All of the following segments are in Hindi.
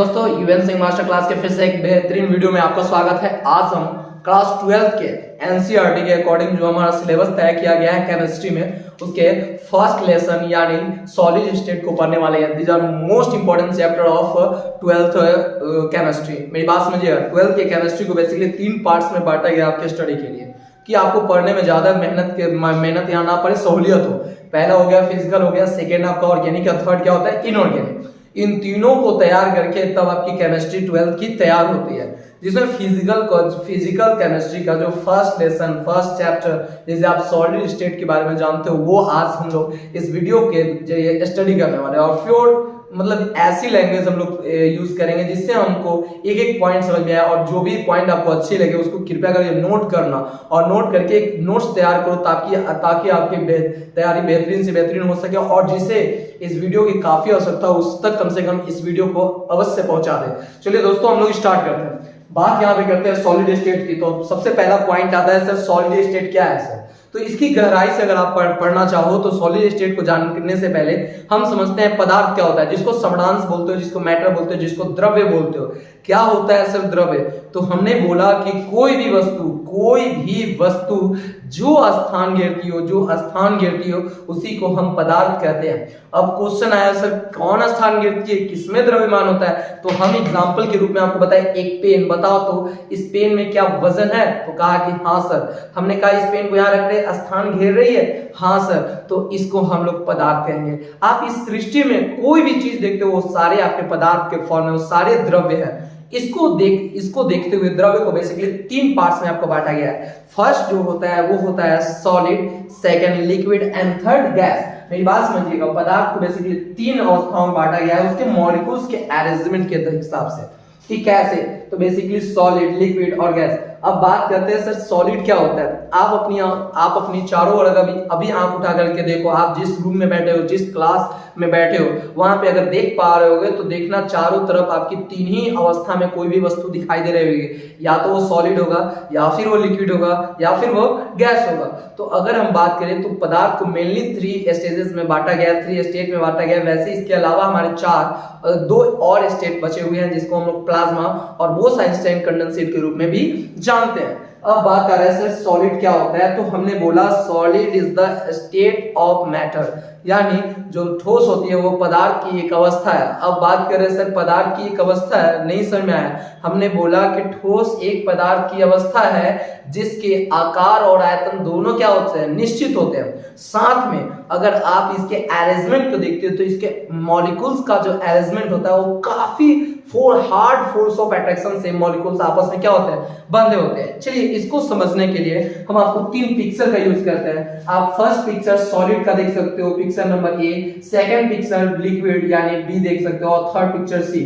दोस्तों, यूएन सिंह मास्टर क्लास के फिर से एक बेहतरीन वीडियो में आपका स्वागत है। आज हम क्लास 12 के एनसीईआरटी के अकॉर्डिंग जो हमारा सिलेबस तय किया गया है केमिस्ट्री में, उसके फर्स्ट लेसन यानी सॉलिड स्टेट को पढ़ने वाले हैं। These are most important chapter of 12th chemistry. मेरी बात समझिएगा, 12th के केमिस्ट्री को बेसिकली 3 पार्ट्स में बांटा गया आपके स्टडी के लिए कि आपको पढ़ने में ज्यादा मेहनत यहाँ ना पड़े, सहूलियत हो। पहला हो गया फिजिकल, हो गया सेकेंड आपका ऑर्गेनिक, और थर्ड क्या होता है इनऑर्गेनिक। इन तीनों को तैयार करके तब आपकी केमिस्ट्री 12th की तैयार होती है, जिसमें फिजिकल केमिस्ट्री का जो फर्स्ट लेसन फर्स्ट चैप्टर जैसे आप सॉलिड स्टेट के बारे में जानते हो, वो आज हम लोग इस वीडियो के जरिए स्टडी करने वाले हैं। और प्योर मतलब ऐसी लैंग्वेज हम लोग यूज करेंगे जिससे हमको एक एक पॉइंट समझ में आए, और जो भी पॉइंट आपको अच्छे लगे उसको कृपया करके नोट करना और नोट करके एक नोट्स तैयार करो ताकि आपकी तैयारी बेहतरीन से बेहतरीन हो सके, और जिसे इस वीडियो की काफी आवश्यकता हो उस तक कम से कम इस वीडियो को अवश्य पहुंचा दे। चलिए दोस्तों, हम लोग स्टार्ट करते हैं। बात यहाँ पे करते हैं सॉलिड स्टेट की। तो सबसे पहला पॉइंट आता है सर, सॉलिड स्टेट क्या है सर। तो इसकी गहराई से अगर आप पढ़ना चाहो तो सॉलिड स्टेट को जानने से पहले हम समझते हैं पदार्थ क्या होता है, जिसको सब्सटेंस बोलते हो, जिसको मैटर बोलते हो, जिसको द्रव्य बोलते हो। क्या होता है सर द्रव्य? तो हमने बोला कि कोई भी वस्तु जो स्थान घेरती हो उसी को हम पदार्थ कहते हैं। अब क्वेश्चन आया सर, कौन स्थान घेरती है, किसमें द्रव्यमान होता है? तो हम एग्जांपल के रूप में आपको बताएं, एक पेन बताओ तो इस पेन में क्या वजन है? तो कहा कि हाँ सर। हमने कहा इस पेन को यहाँ रख रहे, स्थान घेर रही है, हाँ सर, तो इसको हम लोग पदार्थ कहेंगे। आप इस सृष्टि में कोई भी चीज देखते हो वो सारे आपके पदार्थ के फॉर्म में, वो सारे द्रव्य है। इसको देखते हुए द्रव्य को बेसिकली 3 पार्ट्स में आपको बांटा गया है। फर्स्ट जो होता है वो होता है solid, second liquid and third gas. मेरी बात समझिएगा, पदार्थ को बेसिकली 3 अवस्थाओं में बांटा गया है उसके मॉलिक्यूल्स के अरेंजमेंट के हिसाब से। ठीक कैसे? तो बेसिकली सॉलिड, लिक्विड और गैस। अब बात करते हैं सर सॉलिड क्या होता है। आप अपनी चारों ओर अभी आंख उठा करके देखो, आप जिस रूम में बैठे हो, जिस क्लास में बैठे हो, वहां पे अगर देख पा रहे होगे तो देखना चारों तरफ आपकी 3 ही अवस्था में कोई भी वस्तु दिखाई दे रही होगी। या तो वो सॉलिड होगा, या फिर वो लिक्विड होगा, या फिर वो गैस होगा। तो अगर हम बात करें तो पदार्थ को मेनली 3 स्टेजेस में बांटा गया, 3 स्टेट में बांटा गया। वैसे इसके अलावा हमारे 2 और स्टेट बचे हुए हैं जिसको हम लोग प्लाज्मा और बोस-आइंस्टाइन कंडेंसेट के रूप में भी जानते हैं। अब बात कर रहे हैं सर सॉलिड क्या होता है। तो हमने बोला solid is the state of matter, यानी जो ठोस होती है वो पदार्थ की एक अवस्था है। अब बात कर रहे हैं सर पदार्थ की एक अवस्था है, नहीं समझ में आया। हमने बोला कि ठोस एक पदार्थ की अवस्था है जिसके आकार और आयतन दोनों क्या होते हैं, निश्चित होते हैं। साथ में अगर आप इसके अरेंजमेंट को देखते हो तो इसके मॉलिक्यूल्स का जो अरेंजमेंट होता है वो काफी हार्ड फोर्स ऑफ अट्रैक्शन से मॉलिक्यूल्स आपस में क्या होते हैं, बंधे होते हैं। चलिए इसको समझने के लिए हम आपको 3 पिक्चर का यूज करते हैं। आप फर्स्ट पिक्चर सॉलिड का देख सकते हो, picture number A, second picture liquid यानी बी देख सकते हो, और थर्ड पिक्चर सी।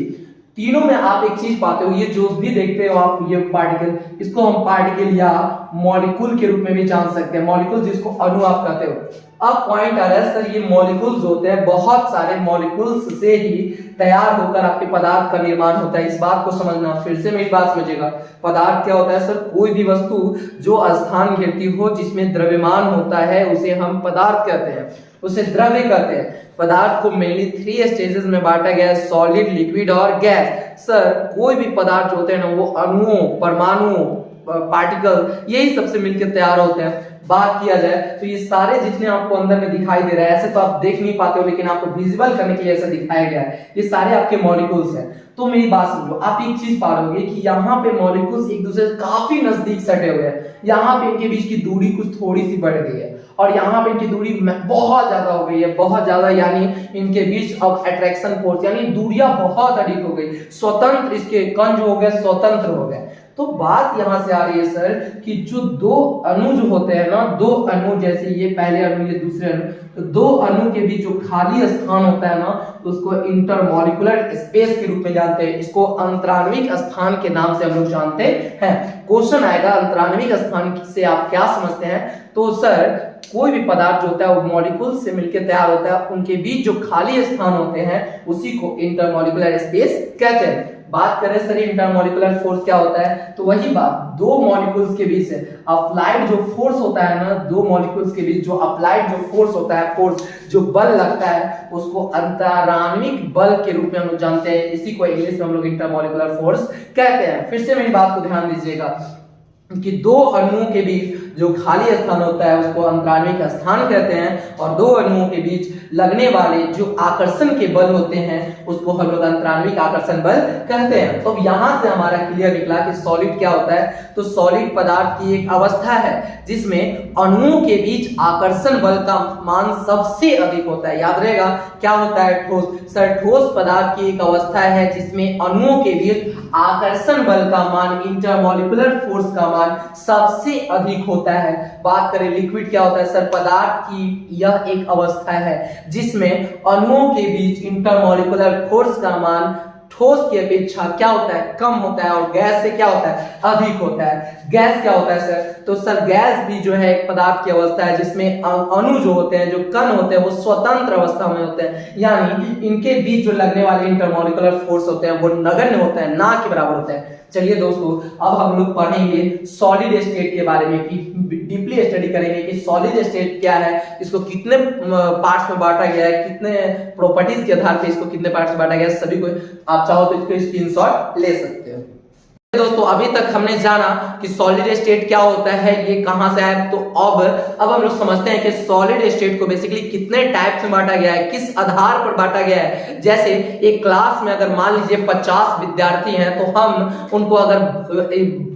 तीनों में आप एक चीज पाते हो, ये जो भी देखते हो आप, ये पार्टिकल, इसको हम पार्टिकल या मॉलिक्यूल के रूप में भी जान सकते हैं। मॉलिक्यूल जिसको अणु आप कहते हो। अब पॉइंट आ रहा है सर, ये मॉलिक्यूल्स होते हैं, बहुत सारे मॉलिक्यूल्स से ही तैयार होकर आपके पदार्थ का निर्माण होता है। इस बात को समझना, फिर से मेरी बात समझिएगा। पदार्थ क्या होता है सर? कोई भी वस्तु जो स्थान घेरती हो, जिसमें द्रव्यमान होता है, उसे हम पदार्थ कहते हैं, उसे द्रव्य कहते हैं। पदार्थ को मेनली 3 स्टेजेस में बांटा गया है, सॉलिड, लिक्विड और गैस। सर कोई भी पदार्थ होते हैं ना, वो अणुओं, परमाणुओं, पार्टिकल, यही सबसे मिलकर तैयार होते हैं। बात किया जाए तो ये सारे जितने आपको अंदर में दिखाई दे रहा है, ऐसे तो आप देख नहीं पाते हो, लेकिन आपको विजिबल करने के लिए ऐसा दिखाया गया है, ये सारे आपके मॉलिक्यूल्स हैं। तो मेरी बात समझो, आप एक चीज पा रहे कि यहाँ पे मॉलिक्यूल्स एक दूसरे से काफी नजदीक सटे हुए हैं। यहाँ पे इनके बीच की दूरी कुछ थोड़ी सी बढ़ गई है, और यहाँ पे इनकी दूरी बहुत ज्यादा हो गई है, बहुत ज्यादा, यानी इनके बीच अब अट्रैक्शन फोर्स यानी दूरियां बहुत अधिक हो गई। स्वतंत्र इसके कण जो हो गए, स्वतंत्र हो गए। तो बात यहां से आ रही है सर कि जो 2 अणु जो होते हैं ना, 2 अणु, जैसे ये पहले अणु, ये दूसरे अणु, तो 2 अणु के बीच जो खाली स्थान होता है ना, तो उसको इंटरमॉलिक्यूलर स्पेस के रूप में जानते हैं। इसको अंतराण्विक स्थान के नाम से हम लोग जानते हैं। क्वेश्चन आएगा अंतराण्विक स्थान से आप क्या समझते हैं? तो सर कोई भी पदार्थ जो होता है वो मॉलिक्यूल से मिलकर तैयार होता है, उनके बीच जो खाली स्थान होते हैं उसी को इंटरमॉलिक्यूलर स्पेस कहते हैं। बात करें सर इंटरमॉलिक्यूलर फोर्स क्या होता है, तो वही बात, दो मॉलिक्यूल्स के बीच अप्लाइड जो फोर्स होता है ना, दो मॉलिक्यूल्स के बीच जो अप्लाइड जो फोर्स होता है, फोर्स जो बल लगता है, उसको अंतराण्विक बल के रूप में हम लोग जानते हैं। इसी को इंग्लिश में हम लोग इंटरमॉलिक्यूलर फोर्स कहते हैं। फिर से मेरी बात को ध्यान दीजिएगा कि दो अणुओं के बीच जो खाली स्थान होता है उसको अंतराण्विक स्थान कहते हैं, और दो अणुओं के बीच लगने वाले जो आकर्षण के बल होते हैं उसको हम लोग अंतराण्विक आकर्षण बल कहते हैं। तो यहां से हमारा क्लियर निकला कि सॉलिड क्या होता है, तो सॉलिड पदार्थ की एक अवस्था है जिसमें अणुओं के बीच आकर्षण बल का मान सबसे अधिक होता है। याद रहेगा क्या होता है ठोस, सर ठोस पदार्थ की एक अवस्था है जिसमें अणुओं के बीच आकर्षण बल का मान, इंटरमॉलिक्यूलर फोर्स का मान सबसे अधिक होता है। बात करें लिक्विड क्या होता है, सर पदार्थ की यह एक अवस्था है जिसमें अणुओं के बीच इंटरमॉलिक्यूलर फोर्स का मान ठोस की अपेक्षा क्या होता है, कम होता है, और गैस से क्या होता है, अधिक होता है। गैस क्या होता है सर, तो सर गैस भी जो है एक पदार्थ की अवस्था है जिसमें अणु जो होते हैं, जो कण होते हैं, वो स्वतंत्र अवस्था में होते हैं, यानी इनके बीच जो लगने वाले इंटरमॉलिक्यूलर फोर्स होते हैं वो नगण्य होते हैं, ना के बराबर होते हैं। चलिए दोस्तों, अब हम लोग पढ़ेंगे सॉलिड स्टेट के बारे में, कि डीपली स्टडी करेंगे कि सॉलिड स्टेट क्या है, इसको कितने पार्ट्स में बांटा गया है, कितने प्रॉपर्टीज के आधार पे इसको कितने पार्ट्स में बांटा गया है, सभी को आप चाहो तो इसको स्क्रीनशॉट ले सकते हो। दोस्तों अभी तक हमने जाना कि सॉलिड स्टेट क्या होता है, ये कहां से आया, तो अब हम लोग समझते हैं कि सॉलिड स्टेट को बेसिकली कितने टाइप्स में बांटा गया है, किस आधार पर बांटा गया है। जैसे एक क्लास में अगर मान लीजिए 50 विद्यार्थी हैं, तो हम उनको अगर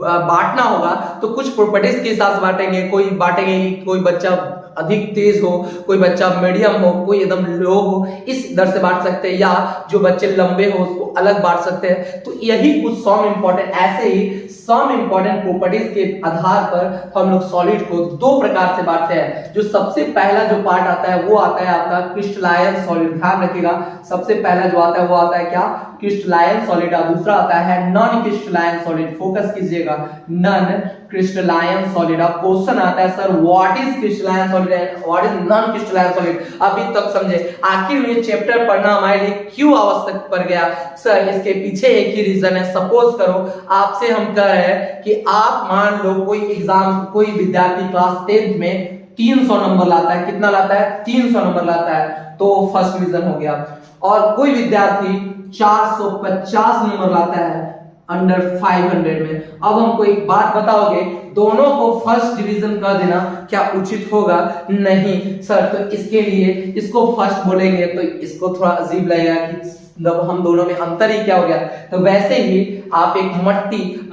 बांटना होगा तो कुछ प्रॉपर्टीज के हिसाब से बांटेंगे। कोई बच्चा अधिक तेज हो, कोई बच्चा मीडियम हो, कोई एकदम लो हो, इस दर से बांट सकते हैं, या जो बच्चे लंबे हो उसको अलग बांट सकते हैं। तो यही कुछ सम इंपॉर्टेंट, ऐसे ही सम इंपॉर्टेंट प्रॉपर्टीज के आधार पर हम लोग सॉलिड को दो प्रकार से बांटते हैं। जो सबसे पहला जो पार्ट आता है वो आता है आपका क्रिस्टलाइन सॉलिड। ध्यान रखिएगा, सबसे पहला जो आता है वो आता है क्या, क्रिस्टलाइन सॉलिड, और दूसरा आता है नॉन क्रिस्टलाइन सॉलिड। फोकस कीजिएगा, नॉन क्रिस्टलाइन सॉलिड। अब क्वेश्चन आता है sir what is crystalline solid and what is non crystalline solid. अभी तक समझे आखिर में ये चैप्टर पढ़ना हमारे लिए क्यों आवश्यक पड़ गया, सर इसके पीछे एक ही रीजन है। सपोज करो आपसे हम कह रहे हैं कि आप मान लो कोई विद्यार्थी क्लास 10th में 300 नंबर लाता है, कितना लाता है, 300 नंबर लाता है, तो फर्स्ट डिवीजन हो गया। और कोई विद्यार्थी 450 नंबर लाता है अंडर 500 में। अब हमको एक बात बताओगे, दोनों को फर्स्ट डिवीजन कर देना क्या उचित होगा? नहीं सर, तो इसके लिए इसको फर्स्ट बोलेंगे तो इसको थोड़ा अजीब लगेगा कि हम दोनों में अंतर ही क्या हो गया। तो वैसे ही आप एक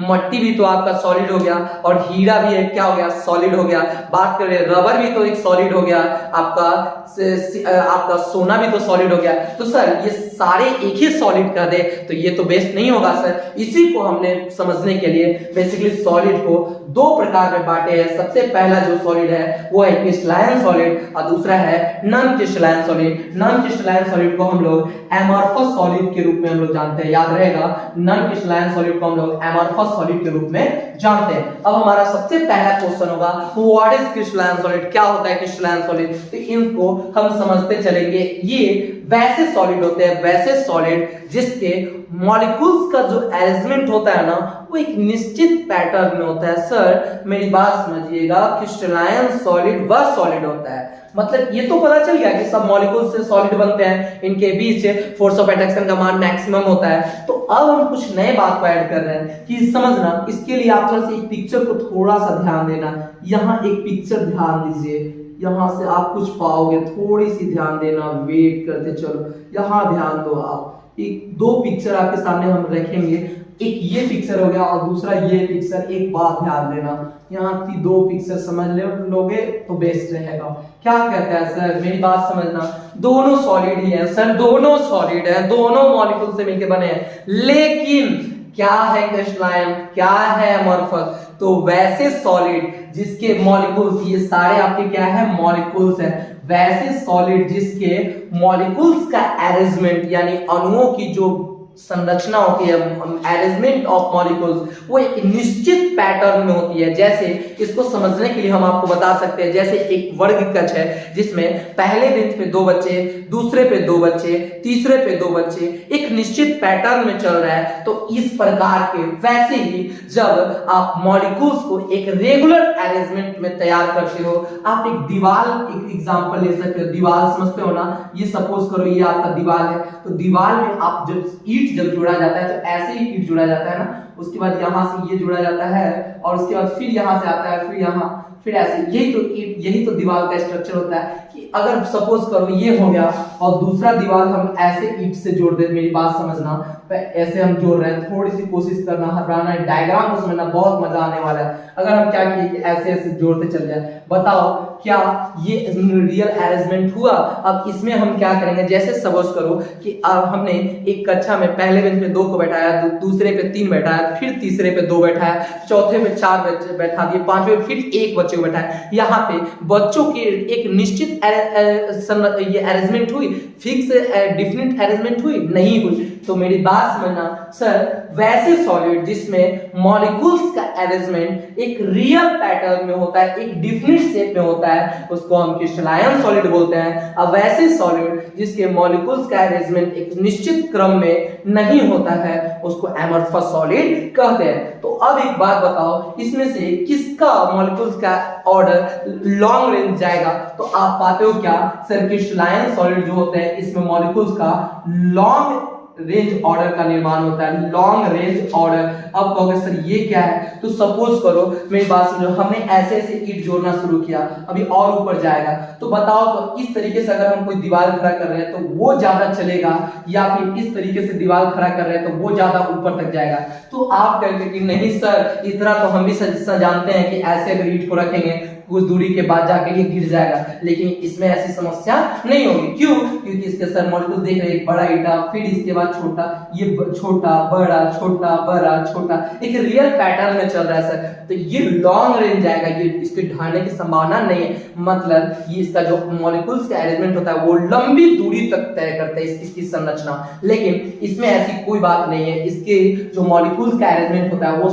मट्टी भी तो आपका सॉलिड हो गया, और हीरा भी एक क्या हो गया, सॉलिड हो गया। बात करें रबर भी तो एक सॉलिड हो गया, आपका सोना भी तो सॉलिड हो गया। तो सर ये सारे एक ही सॉलिड कर दे तो ये तो बेस्ट नहीं होगा सर। इसी को हमने समझने के लिए बेसिकली सॉलिड को दो प्रकार में बांटे हैं। सबसे पहला जो सॉलिड है वो है क्रिस्टलाइन सॉलिड, और दूसरा है non crystalline solid. Non crystalline solid को हम लोग एमॉर्फस सॉलिड के रूप में हम लोग जानते हैं। याद रहेगा, नॉन क्रिस्टलाइन सॉलिड को हम लोग एमॉर्फस सॉलिड के रूप में जानते हैं। अब हमारा सबसे पहला क्वेश्चन होगा व्हाट इज क्रिस्टलाइन सॉलिड, क्या होता है क्रिस्टलाइन सॉलिड। तो इनको हम समझते चलेंगे। ये वैसे सॉलिड होते हैं, वैसे सॉलिड जिसके मॉलिक्यूल्स का जो अरेंजमेंट होता है ना वो एक निश्चित पैटर्न में होता है। सर मेरी बात समझिएगा, क्रिस्टलाइन सॉलिड वह सॉलिड होता है, मतलब ये तो पता चल गया कि सब मॉलिक्यूल्स से सॉलिड बनते हैं, इनके बीच फोर्स ऑफ अट्रैक्शन का मान मैक्सिमम होता है। तो अब हम कुछ नए बात को ऐड कर रहे हैं कि समझना, इसके लिए आप थोड़ा सा एक पिक्चर को थोड़ा सा ध्यान देना। यहाँ एक पिक्चर ध्यान दीजिए, यहाँ से आप कुछ पाओगे, थोड़ी सी ध्यान देना, वेट करते चलो, यहाँ ध्यान दो आप। एक दो पिक्चर आपके सामने हम रखेंगे, एक ये पिक्चर हो गया और दूसरा ये पिक्चर। एक बात ध्यान देना, यहाँ की दो पिक्चर समझ लोगे तो बेस्ट रहेगा। क्या कहता है सर, मेरी बात समझना, दोनों सॉलिड ही है सर, दोनों सॉलिड है, दोनों मॉलिक्यूल से मिलकर बने हैं, लेकिन क्या है क्रिस्टलाइन, क्या है एमॉर्फस। तो वैसे सॉलिड जिसके मॉलिक्यूल्स, ये सारे आपके क्या है, मॉलिक्यूल्स है, वैसे सॉलिड जिसके मॉलिक्यूल्स का अरेंजमेंट यानी अणुओं की जो संरचना होती है, अरेंजमेंट ऑफ मॉलिक्यूल्स, वो एक निश्चित पैटर्न में होती है। जैसे इसको समझने के लिए हम आपको बता सकते हैं, जैसे एक वर्ग कक्ष है जिसमें पहले बेंच पे 2 बच्चे, दूसरे पे 2 बच्चे, तीसरे पे 2 बच्चे, एक निश्चित पैटर्न में चल रहा है। तो इस प्रकार के वैसे ही जब आप मॉलिक्यूल्स को एक रेगुलर अरेंजमेंट में तैयार करते हो, आप एक दीवार, एक एग्जांपल ले सकते हो। दीवार समझते हो ना, ये सपोज करो ये आपका दीवार है, तो दीवार में आप जब ईंट जब जोड़ा जाता है तो ऐसे ही ईंट जोड़ा जाता है ना, उसके बाद यहां से ये जोड़ा जाता है और उसके बाद फिर यहां से आता है, फिर यहां, फिर ऐसे। यही तो दीवार का स्ट्रक्चर होता है कि अगर सपोज करो ये हो गया और दूसरा दीवार हम ऐसे ईंट से जोड़ दे, मेरी बात समझना, ऐसे हम जोड़ रहे हैं, थोड़ी सी कोशिश करना, हटाना, डायग्राम को समझना, बहुत मजा आने वाला है। अगर हम क्या किए कि ऐसे ऐसे जोड़ते चल जाए, बताओ क्या ये रियल अरेंजमेंट हुआ? अब इसमें हम क्या करेंगे, जैसे सपोज करो कि अब हमने एक कक्षा में पहले बेंच पे 2 को बैठाया, दूसरे पे 3 बैठाया, फिर तीसरे पे 2 बैठाया, चौथे पे 4 बच्चे बैठा दिए, पांचवे पे फिर 1 बच्चे को बैठाया। यहाँ पे बच्चों की एक निश्चित ये अरेंजमेंट हुई, फिक्स डिफिनिट अरेंजमेंट हुई? नहीं हुई। तो मेरी बात समझना सर, वैसे सॉलिड जिसमें मॉलिक्यूल्स का अरेंजमेंट एक रियल पैटर्न में होता है, एक डिफिनिट शेप में होता है, उसको हम क्रिस्टलाइन सॉलिड बोलते हैं। अब वैसे सॉलिड जिसके मॉलिक्यूल्स का अरेंजमेंट एक निश्चित क्रम में नहीं होता है, उसको एमॉर्फस सॉलिड कहते हैं। तो अब एक बात बताओ, इसमें से किसका मॉलिक्यूल्स का ऑर्डर लॉन्ग रेंज जाएगा? तो आप पाते हो क्या सर, क्रिस्टलाइन सॉलिड जो होते हैं इसमें मॉलिक्यूल्स का लॉन्ग रेंज ऑर्डर का निर्माण होता है, लॉन्ग रेंज ऑर्डर। अब कहोगे सर ये क्या है? तो सपोज करो, मेरी बात समझो, हमने ऐसे ऐसे ईंट जोड़ना शुरू किया, अभी और ऊपर जाएगा, तो बताओ तो इस तरीके से अगर हम कोई दीवार खड़ा कर रहे हैं तो वो ज्यादा चलेगा, या फिर इस तरीके से दीवार खड़ा कर रहे हैं तो वो ज्यादा ऊपर तक जाएगा? तो आप कहेंगे कि नहीं सर, इतना तो हम भी जानते हैं कि ऐसे अगर ईंट को रखेंगे कुछ दूरी के बाद जाके ये गिर जाएगा, लेकिन इसमें ऐसी समस्या नहीं होगी। क्यों? क्योंकि इसके सर मॉलिक्यूल देख रहे हैं, बड़ा ईटा, फिर इसके बाद छोटा, ये छोटा बड़ा छोटा बड़ा छोटा, एक रियल पैटर्न में चल रहा है सर। तो ये लॉन्ग रेंज जाएगा, ये इसके ढहने की संभावना नहीं है। मतलब ये इसका जो मॉलिक्यूल्स का अरेंजमेंट होता है वो लंबी दूरी तक तय करता है इसकी संरचना, लेकिन इसमें ऐसी कोई बात नहीं है। इसके जो मॉलिक्यूल्स का अरेंजमेंट होता है वो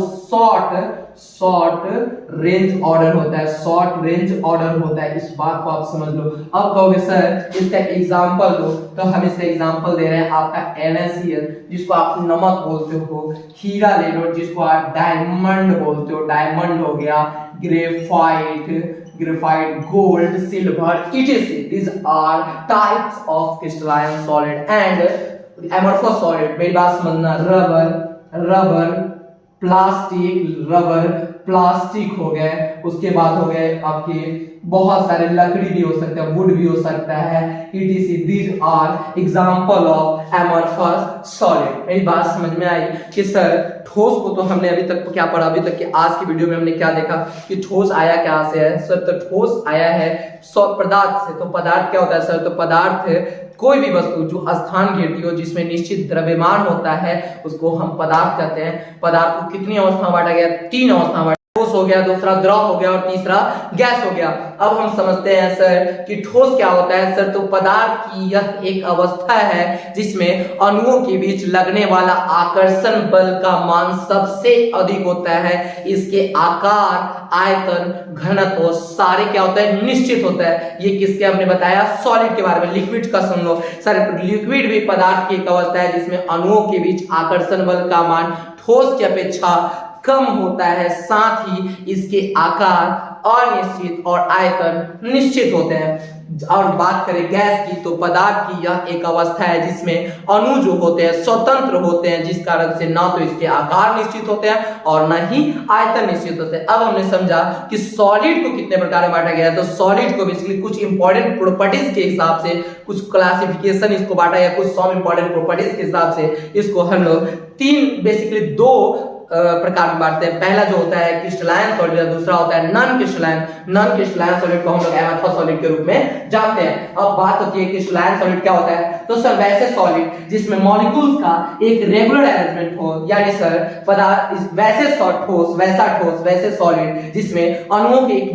शॉर्ट रेंज ऑर्डर होता है, शॉर्ट रेंज ऑर्डर होता है। इस बात को आप समझ लो। अब कहोगे सर इसका एग्जांपल दो, तो हम इसका एग्जांपल दे रहे हैं आपका NaCl, जिसको आप नमक बोलते हो, हीरा ले लो जिसको आप डायमंड बोलते हो, डायमंड हो गया, graphite, gold, silver, etc. These are types of crystalline solid and amorphous solid। मेरी बात समझना, रबर प्लास्टिक हो गए, उसके बाद हो गए आपके बहुत सारे, लकड़ी भी हो सकता है, वुड भी हो सकता है, etc. These are example of amorphous solid। मेरी बात समझ में आई कि सर ठोस को तो हमने अभी तक क्या पढ़ा, अभी तक कि आज की वीडियो में हमने क्या देखा कि ठोस आया कहां से है सर? तो ठोस आया है पदार्थ से। तो पदार्थ क्या होता है सर? तो पदार्थ कोई भी वस्तु जो स्थान घेरती हो, जिसमें निश्चित द्रव्यमान होता है, उसको हम पदार्थ कहते हैं। पदार्थ को कितनी अवस्था बांटा गया? 3 अवस्था, ठोस हो गया, दूसरा द्रव हो गया और तीसरा गैस हो गया। अब हम समझते हैं सर कि ठोस क्या होता है सर? तो पदार्थ की यह एक अवस्था है जिसमें अणुओं के बीच लगने वाला आकर्षण बल का मान सबसे अधिक होता है। इसके आकार, आयतन, घनत्व सारे क्या होता है? निश्चित होता है। ये किसके हमने बताया? सॉलिड के बारे में। लिक्विड का सुन लो सर, लिक्विड भी पदार्थ की एक अवस्था है जिसमें अणुओं के बीच आकर्षण बल का मान ठोस की अपेक्षा कम होता है, साथ ही इसके आकार अनिश्चित और आयतन निश्चित होते हैं। और बात करें गैस की, तो पदार्थ की यह एक अवस्था है जिसमें अणु जो होते हैं स्वतंत्र होते हैं, जिस कारण से ना तो इसके आकार निश्चित होते हैं और ना ही आयतन निश्चित होते हैं। अब हमने समझा कि सॉलिड को कितने प्रकार में बांटा गया है। तो सॉलिड को बेसिकली कुछ इंपॉर्टेंट प्रॉपर्टीज के हिसाब से, कुछ क्लासिफिकेशन इसको बांटा गया, कुछ 100 इंपॉर्टेंट प्रॉपर्टीज के हिसाब से इसको हम लोग 3 बेसिकली 2 प्रकार में बांटते हैं। पहला जो होता है क्रिस्टलाइन सॉलिड, दूसरा होता है नॉन क्रिस्टलाइन सॉलिड को हम लोग एमॉर्फस सॉलिड के रूप में जानते हैं। अब बात होती है क्रिस्टलाइन सॉलिड क्या होता है? तो सर वैसे सॉलिड जिसमें मॉलिक्यूल्स का एक रेगुलर अरेंजमेंट हो, यानी सर पदार्थ वैसे ठोस, वैसे सॉलिड जिसमें अणुओं के एक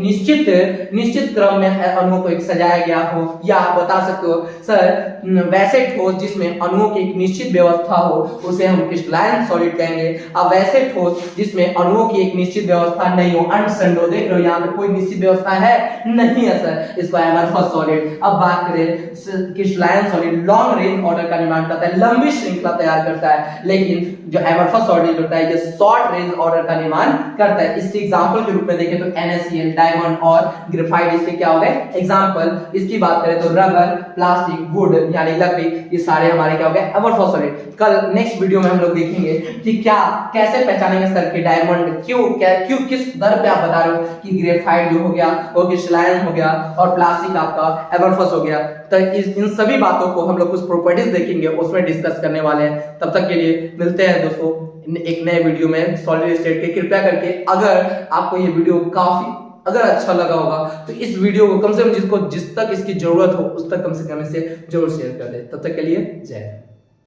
निश्चित क्रम में अणुओं को एक सजाया गया हो। या आप बता सकते हो सर वैसे ठोस जिसमें अणुओं की एक निश्चित व्यवस्था हो उसे हम क्रिस्टलाइन सॉलिड कहेंगे। अब वैसे ठोस जिसमें अणुओं की एक निश्चित व्यवस्था नहीं हो, अनस्टैंड हो, देख रहे हो यहाँ पे कोई निश्चित व्यवस्था है नहीं है सर, इसको एमरफस सॉलिड। अब बात करें crystalline solid long range order का निर्माण करता है, लंबी श्रृंखला तैयार करता है, लेकिन जो एमरफस सॉलिड होता है ये शॉर्ट रेंज ऑर्डर का निर्माण करता है। इसके एग्जांपल के रूप में देखें तो NaCl, डायमंड और ग्रेफाइट इसके क्या हो गए एग्जांपल। इसकी बात करें तो रबर, प्लास्टिक, वुड यानी लकड़ी, ये सारे हमारे क्या हो गए एमरफस सॉलिड। कल नेक्स्ट वीडियो में हम लोग देखेंगे कि क्या कैसे पहचानेंगे सर कि डायमंड क्यों किस दर पे आप बता रहे हो कि ग्रेफाइट जो हो गया वो क्रिस्टलाइन हो गया और प्लास्टिक आपका एमरफस हो गया। तो इन सभी बातों को हम लोग कुछ प्रॉपर्टीज देखेंगे, उसमें डिस्कस करने वाले हैं। तब तक के लिए मिलते हैं दोस्तों एक नए वीडियो में सॉलिड स्टेट के। कृपया करके अगर आपको ये वीडियो काफी अगर अच्छा लगा होगा तो इस वीडियो को कम से कम जिस तक इसकी जरूरत हो उस तक कम से कम इसे जरूर शेयर कर दे। तब तक के लिए जय हिंद।